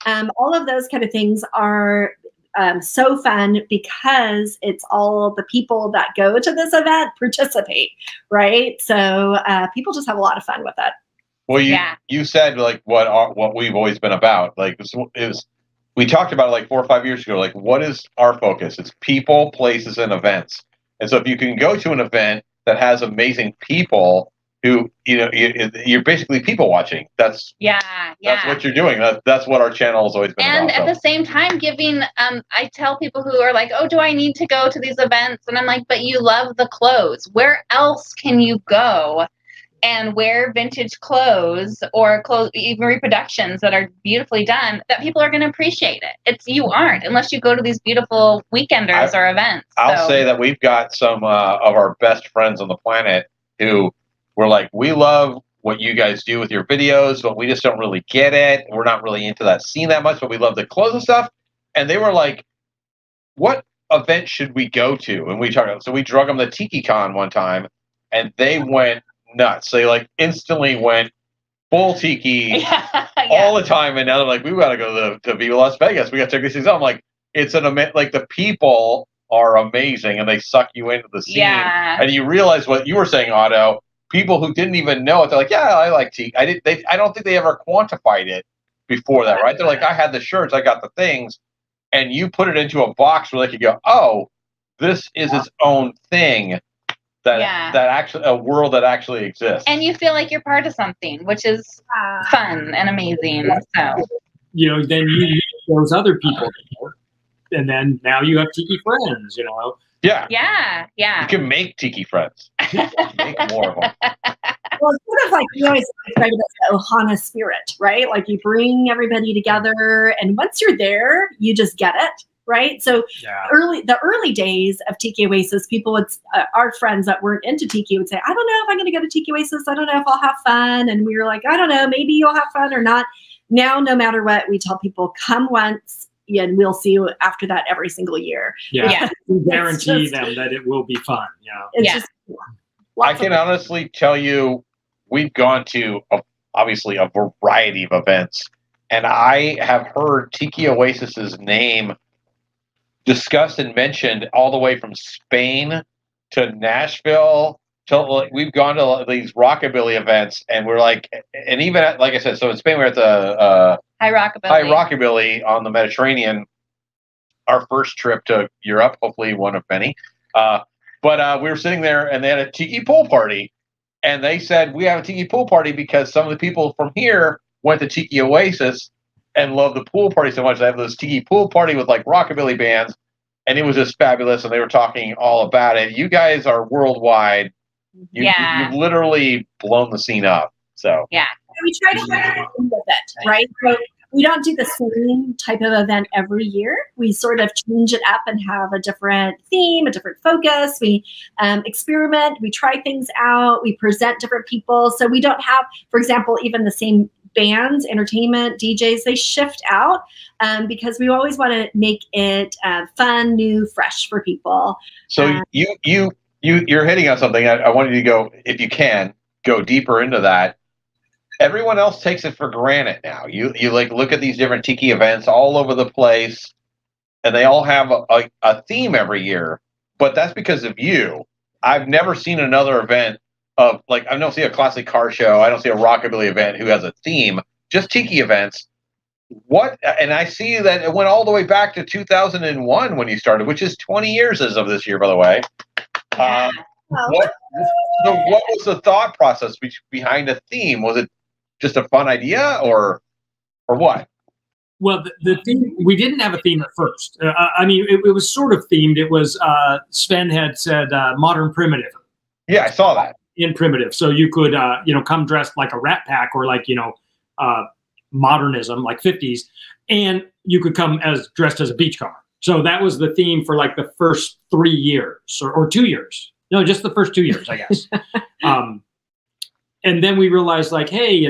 All of those kind of things are so fun because it's all the people that go to this event participate, right? So people just have a lot of fun with it. Well, you said like what we've always been about. Like we talked about it like 4 or 5 years ago. Like, what is our focus? It's people, places, and events. And so if you can go to an event that has amazing people who, you know, you're basically people watching. That's what you're doing. That's what our channel has always been and about. And at the same time, giving, I tell people who are like, oh, do I need to go to these events? And I'm like, but you love the clothes. Where else can you go and wear vintage clothes or even reproductions that are beautifully done, that people are going to appreciate it? You aren't, unless you go to these beautiful weekenders or events. I'll say that we've got some of our best friends on the planet who were like, we love what you guys do with your videos, but we just don't really get it. We're not really into that scene that much, but we love the clothes and stuff. And they were like, what event should we go to? And we talked about, so we drug them to Tiki Con one time, and they went nuts. They like instantly went full tiki all the time, and now they're like, we got to go to Viva Las Vegas. We got to check these things out. I'm like, it's an event. Like, the people are amazing, and they suck you into the scene. And you realize what you were saying, Otto. People who didn't even know it, they're like, yeah, I like tiki. I don't think they ever quantified it before that, right? They're like, I had the shirts, I got the things, and you put it into a box where they could go, oh, this is its own thing. That actually a world that actually exists, and you feel like you're part of something, which is fun and amazing. So, you know, then you meet those other people, and then now you have tiki friends. You know, yeah. You can make tiki friends. Make more of them. Well, it's sort of like we always describe it as the Ohana spirit, right? Like you bring everybody together, and once you're there, you just get it. Right. So the early days of Tiki Oasis, people would, our friends that weren't into Tiki would say, I don't know if I'm going to go to Tiki Oasis. I don't know if I'll have fun. And we were like, I don't know, maybe you'll have fun or not. Now, no matter what, we tell people, come once and we'll see you after that every single year. We guarantee them that it will be fun. Just I can honestly tell you, we've gone to obviously a variety of events, and I have heard Tiki Oasis's name discussed and mentioned all the way from Spain to Nashville. We've gone to these rockabilly events, and we're like, and even at, like I said, so in Spain we're at the High Rockabilly on the Mediterranean. Our first trip to Europe, hopefully one of many. But we were sitting there, and they had a tiki pool party, and they said we have a tiki pool party because some of the people from here went to Tiki Oasis and loved the pool party so much. They have this tiki pool party with like rockabilly bands, and it was just fabulous. And they were talking all about it. You guys are worldwide. You've literally blown the scene up. So yeah, we try to have fun with it, right? So we don't do the same type of event every year. We sort of change it up and have a different theme, a different focus. We experiment. We try things out. We present different people. So we don't have, for example, even the same bands, entertainment, DJs. They shift out because we always want to make it fun, new, fresh for people. So you're hitting on something. I wanted you to go, if you can, go deeper into that. Everyone else takes it for granted now. You like look at these different tiki events all over the place, and they all have a theme every year. But that's because of you. I've never seen another event of like I don't see a classic car show. I don't see a rockabilly event who has a theme. Just tiki events. What? And I see that it went all the way back to 2001 when you started, which is 20 years as of this year, by the way. What was the thought process behind a theme? Was it just a fun idea, or what? Well, the theme, we didn't have a theme at first. I mean, it was sort of themed. It was Sven had said modern primitive. Yeah, I saw that in primitive. So you could come dressed like a Rat Pack or like modernism, like 50s, and you could come dressed as a beachcomber. So that was the theme for like the first 3 years or 2 years. No, just the first 2 years, I guess. And then we realized, like, hey,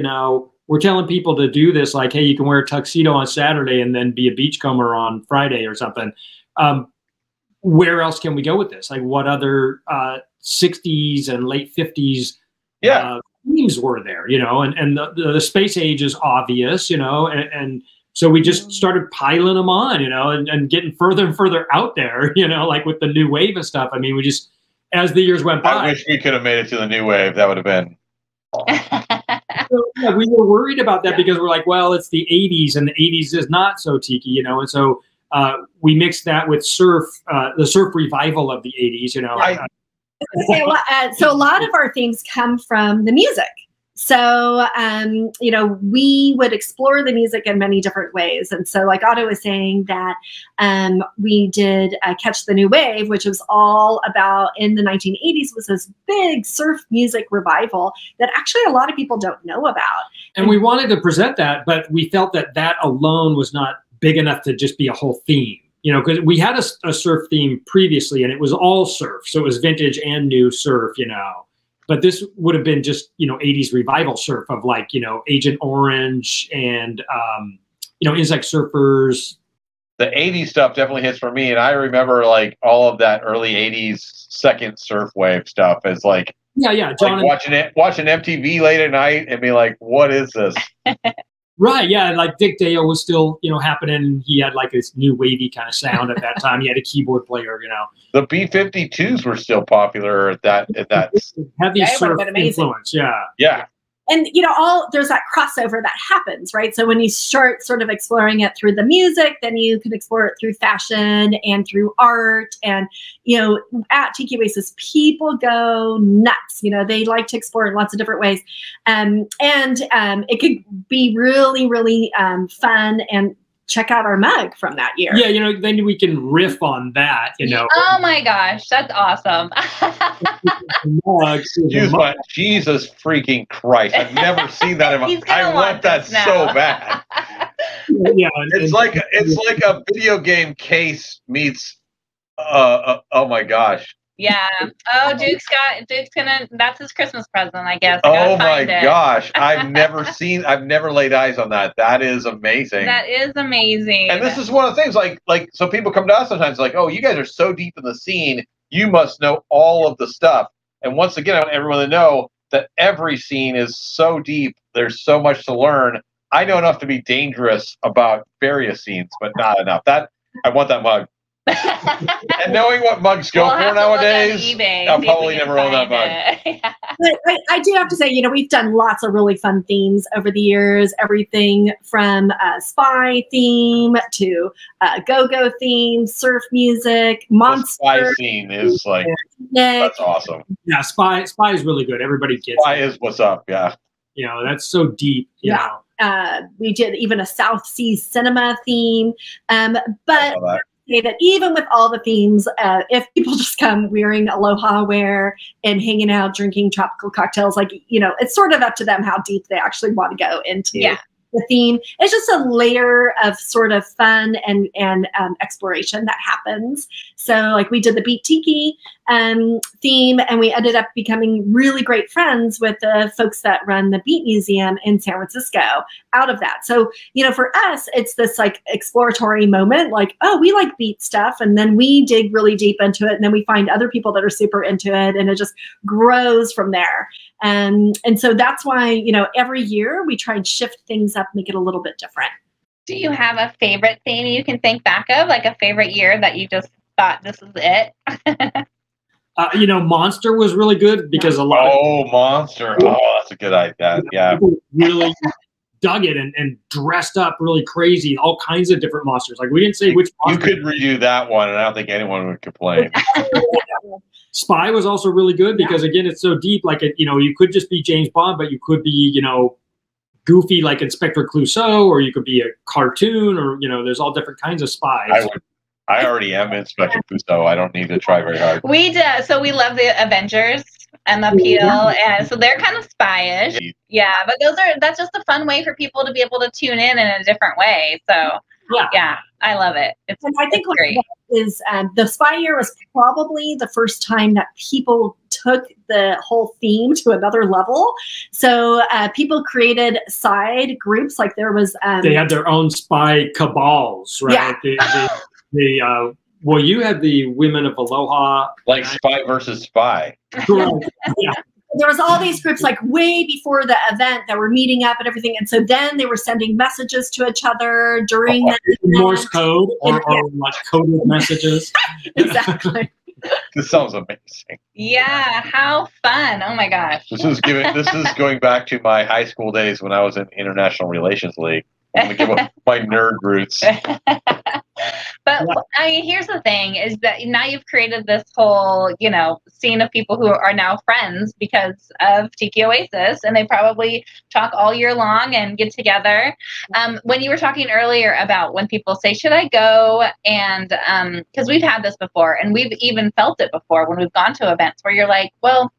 we're telling people to do this. Like, hey, you can wear a tuxedo on Saturday and then be a beachcomber on Friday or something. Where else can we go with this? Like, what other 60s and late 50s themes were there? And the space age is obvious, and so we just started piling them on, and getting further and further out there, like with the new wave and stuff. I mean, we just, as the years went by. I wish we could have made it to the new wave. That would have been. So, we were worried about that because we're like, well, it's the 80s, and the 80s is not so tiki, and so we mixed that with surf, the surf revival of the 80s, So a lot of our themes come from the music. So, we would explore the music in many different ways. And so like Otto was saying that we did Catch the New Wave, which was all about, in the 1980s, was this big surf music revival that actually a lot of people don't know about. And we wanted to present that, but we felt that that alone was not big enough to just be a whole theme. Because we had a surf theme previously, and it was all surf. So it was vintage and new surf, But this would have been just, 80s revival surf of like, Agent Orange and, Insect Surfers. The 80s stuff definitely hits for me. And I remember like all of that early 80s second surf wave stuff as like, John, like watching MTV late at night and be like, what is this? Right, yeah, like Dick Dale was still, happening. He had like this new wavy kind of sound at that time. He had a keyboard player, The B-52s were still popular at that heavy surf influence. Yeah. And, there's that crossover that happens, right? So when you start sort of exploring it through the music, then you can explore it through fashion and through art. And, at Tiki Oasis, people go nuts. They like to explore in lots of different ways. And it could be really, really fun. And check out our mug from that year. Yeah, then we can riff on that, Oh my gosh, that's awesome. Jesus freaking Christ. I've never seen that in my life. I want that so bad. Yeah, it's like a video game case meets oh my gosh. Yeah. Oh, Duke's gonna, that's his Christmas present, I guess. Oh my gosh. I've never laid eyes on that. That is amazing. That is amazing. And this is one of the things like, so people come to us sometimes like, oh, you guys are so deep in the scene. You must know all of the stuff. And once again, I want everyone to know that every scene is so deep. There's so much to learn. I know enough to be dangerous about various scenes, but not enough. I want that mug. And knowing what mugs go for nowadays, I'll probably never own that mug. But I do have to say, we've done lots of really fun themes over the years. Everything from a spy theme to go-go theme, surf music, monster. The spy scene is like, that's awesome. Yeah, spy is really good. Everybody gets spy is what's up. Yeah. You know, that's so deep. You know. We did even a South Seas cinema theme. But say that even with all the themes, if people just come wearing aloha wear and hanging out, drinking tropical cocktails, like, you know, it's sort of up to them how deep they actually want to go into the theme. It's just a layer of sort of fun and exploration that happens. So like we did the Beat Tiki theme, and we ended up becoming really great friends with the folks that run the Beat Museum in San Francisco out of that. So, you know, for us, it's this like exploratory moment, like, oh, we like beat stuff. And then we dig really deep into it. And then we find other people that are super into it, and it just grows from there. And so that's why, you know, every year we try and shift things up, make it a little bit different. Do you have a favorite theme you can think back of, like a favorite year that you just thought this is it? You know, Monster was really good because a lot of Monster. Oh, that's a good idea. Yeah. People really dug it and dressed up really crazy, all kinds of different monsters. Like we didn't say which monster. You could redo that one, and I don't think anyone would complain. Spy was also really good because again, it's so deep. Like, you know, you could just be James Bond, but you could be, you know, goofy like Inspector Clouseau, or you could be a cartoon, or, you know, there's all different kinds of spies. I already am Inspector Clouseau. I don't need to try very hard. We do. So we love the Avengers and the Peel, and so they're kind of spyish. Yeah, but that's just a fun way for people to be able to tune in a different way. So yeah, I love it. And I think great. Is the Spy Year was probably the first time that people took the whole theme to another level. So people created side groups, like there was they had their own spy cabals, right? Yeah. Well, you had the Women of Aloha, like Spy versus Spy. Yeah. There was all these groups like way before the event that were meeting up and everything. And so then they were sending messages to each other during the Morse code or like coded messages. Exactly. This sounds amazing. Yeah, how fun. Oh my gosh. This is going back to my high school days when I was in International Relations League. I'm gonna give up my nerd roots. But I mean, here's the thing: is that now you've created this whole, you know, scene of people who are now friends because of Tiki Oasis, and they probably talk all year long and get together. When you were talking earlier about when people say, "Should I go?" and because we've had this before, and we've even felt it before when we've gone to events where you're like, "Well,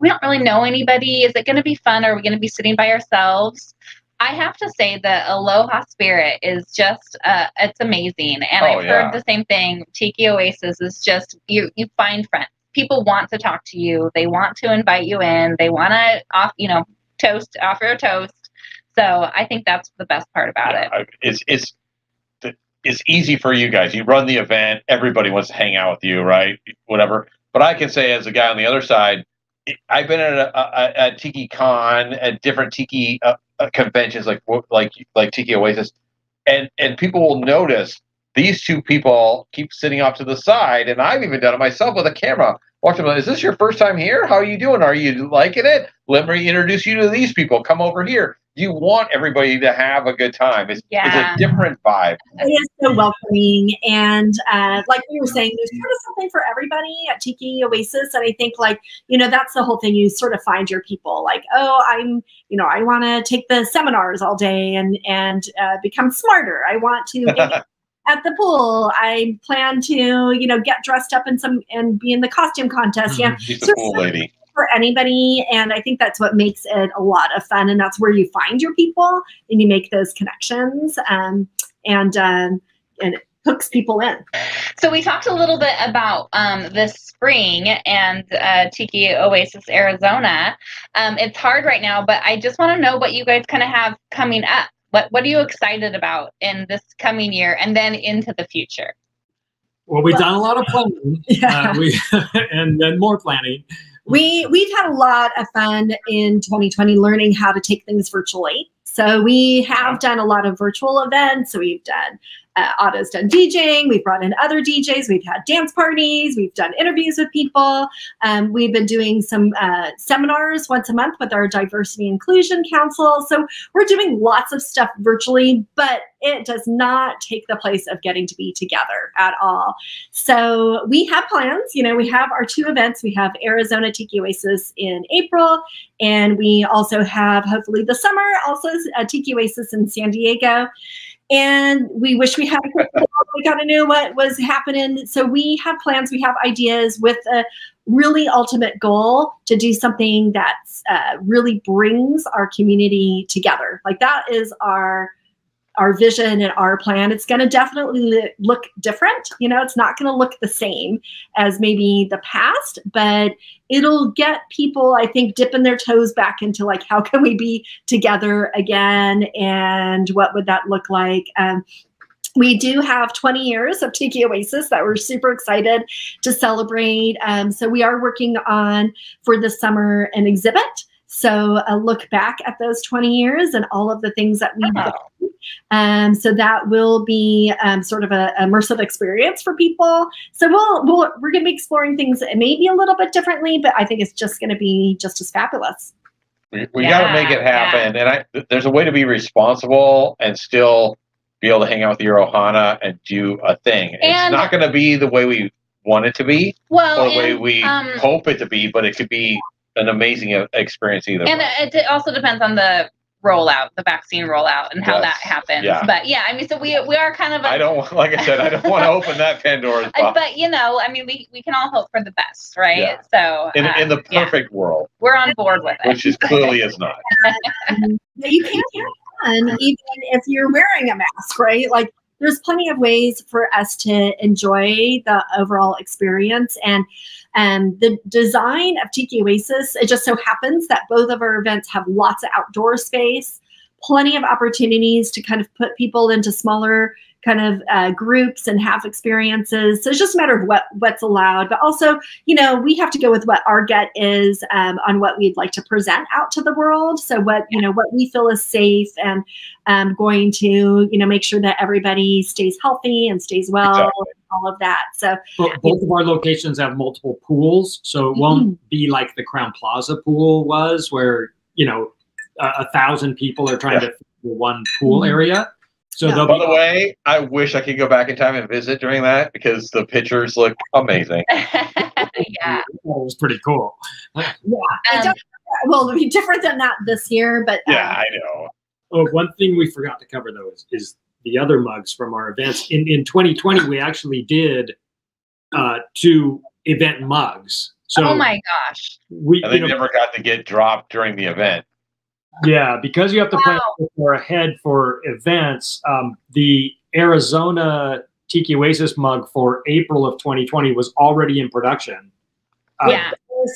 we don't really know anybody. Is it going to be fun? Or are we going to be sitting by ourselves?" I have to say the Aloha spirit is just, it's amazing. And I've heard the same thing. Tiki Oasis is just, you find friends. People want to talk to you. They want to invite you in. They want to, offer a toast. So I think that's the best part about it. It's easy for you guys. You run the event. Everybody wants to hang out with you, right? Whatever. But I can say as a guy on the other side, I've been at a Tiki Con, at different Tiki conventions like Tiki Oasis, and people will notice these two people keep sitting off to the side, and I've even done it myself with a camera. Watch them. Is this your first time here? How are you doing? Are you liking it? Let me introduce you to these people. Come over here. You want everybody to have a good time. It's a different vibe. It is so welcoming. And like we were saying, there's sort of something for everybody at Tiki Oasis. And I think that's the whole thing. You sort of find your people like, oh, I want to take the seminars all day and become smarter. I want to at the pool. I plan to, get dressed up and be in the costume contest. Yeah. She's the pool lady. For anybody, and I think that's what makes it a lot of fun, and that's where you find your people and you make those connections, and it hooks people in. So we talked a little bit about this spring and Tiki Oasis Arizona. It's hard right now, but I just want to know what you guys kind of have coming up. What are you excited about in this coming year and then into the future? Well, we've done a lot of planning, and then more planning. We've had a lot of fun in 2020 learning how to take things virtually. So we have done a lot of virtual events. So we've done Otto's done DJing. We've brought in other DJs. We've had dance parties. We've done interviews with people. We've been doing some seminars once a month with our Diversity Inclusion Council. So we're doing lots of stuff virtually, but it does not take the place of getting to be together at all. So we have plans. We have our 2 events. We have Arizona Tiki Oasis in April, and we also have, hopefully this summer, also a Tiki Oasis in San Diego. And we wish we had a crystal ball. We kind of knew what was happening. So we have plans, we have ideas with a really ultimate goal to do something that really brings our community together. Like that is our vision and our plan. It's going to definitely look different. It's not going to look the same as maybe the past, but it'll get people, I think, dipping their toes back into like, how can we be together again? And what would that look like? We do have 20 years of Tiki Oasis that we're super excited to celebrate. So we are working on, for this summer, an exhibit. So a look back at those 20 years and all of the things that we've done. So that will be sort of a immersive experience for people. So we're going to be exploring things maybe a little bit differently, but I think it's just going to be just as fabulous. We got to make it happen. And there's a way to be responsible and still be able to hang out with your Ohana and do a thing. It's not going to be the way we want it to be, or the way we hope it to be, but it could be an amazing experience either. And it also depends on the rollout, the vaccine rollout, and how that happens. Yeah. But yeah, I mean, so we are kind of. I don't, like I said, I don't want to open that Pandora's box. But I mean, we can all hope for the best, right? Yeah. So in the perfect world, we're on board with it, which clearly is not. You can't have fun even if you're wearing a mask, right? Like, there's plenty of ways for us to enjoy the overall experience. And the design of Tiki Oasis, it just so happens that both of our events have lots of outdoor space, plenty of opportunities to kind of put people into smaller kind of groups and have experiences. So it's just a matter of what's allowed. But also, we have to go with what our gut is on what we'd like to present out to the world. So what we feel is safe, and going to, make sure that everybody stays healthy and stays well. Exactly. All of that. So both of our locations have multiple pools. So it won't be like the Crown Plaza pool was, where, 1,000 people are trying to fill one pool area. So by the way, I wish I could go back in time and visit during that, because the pictures look amazing. Yeah, it was pretty cool. Yeah, well, it'll be different than that this year, but yeah, I know. Oh, one thing we forgot to cover though is the other mugs from our events. In 2020, we actually did 2 event mugs. So oh my gosh, they never got to get dropped during the event. Yeah, because you have to plan ahead for events. The Arizona Tiki Oasis mug for April of 2020 was already in production.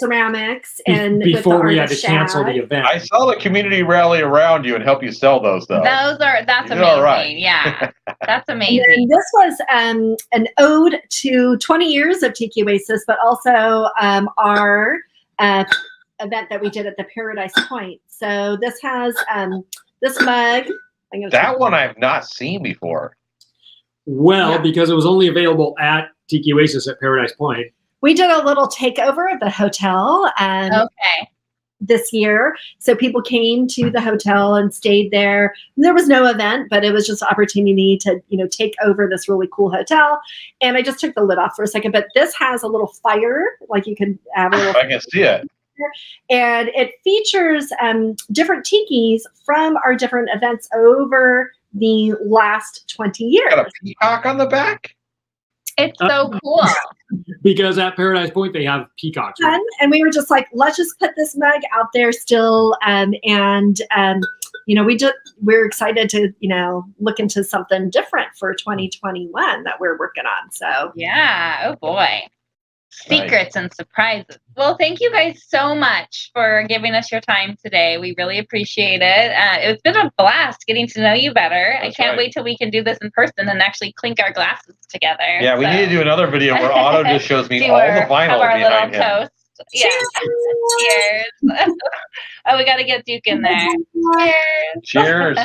Ceramics and before we had to cancel the event. I saw the community rally around you and help you sell those, though. That's amazing. Right. Yeah, that's amazing. This was an ode to 20 years of Tiki Oasis, but also our event that we did at the Paradise Point. So this has this mug. That one I've not seen before. Well, because it was only available at Tiki Oasis at Paradise Point. We did a little takeover of the hotel this year. So people came to the hotel and stayed there. There was no event, but it was just an opportunity to, take over this really cool hotel. And I just took the lid off for a second, but this has a little fire, like you can have a little. I can see it. And it features different tikis from our different events over the last 20 years. Got a peacock on the back? It's so cool. Because at Paradise Point, they have peacocks. Right? And we were just like, let's just put this mug out there still. We're excited to, look into something different for 2021 that we're working on. So yeah. Oh boy. Secrets and surprises. Well, thank you guys so much for giving us your time today. We really appreciate it. It's been a blast getting to know you better. I can't wait till we can do this in person and actually clink our glasses together. Yeah, we need to do another video where Otto just shows me all the vinyl behind him. Toast. Yeah. Cheers. Oh, we got to get Duke in there. Cheers. Cheers.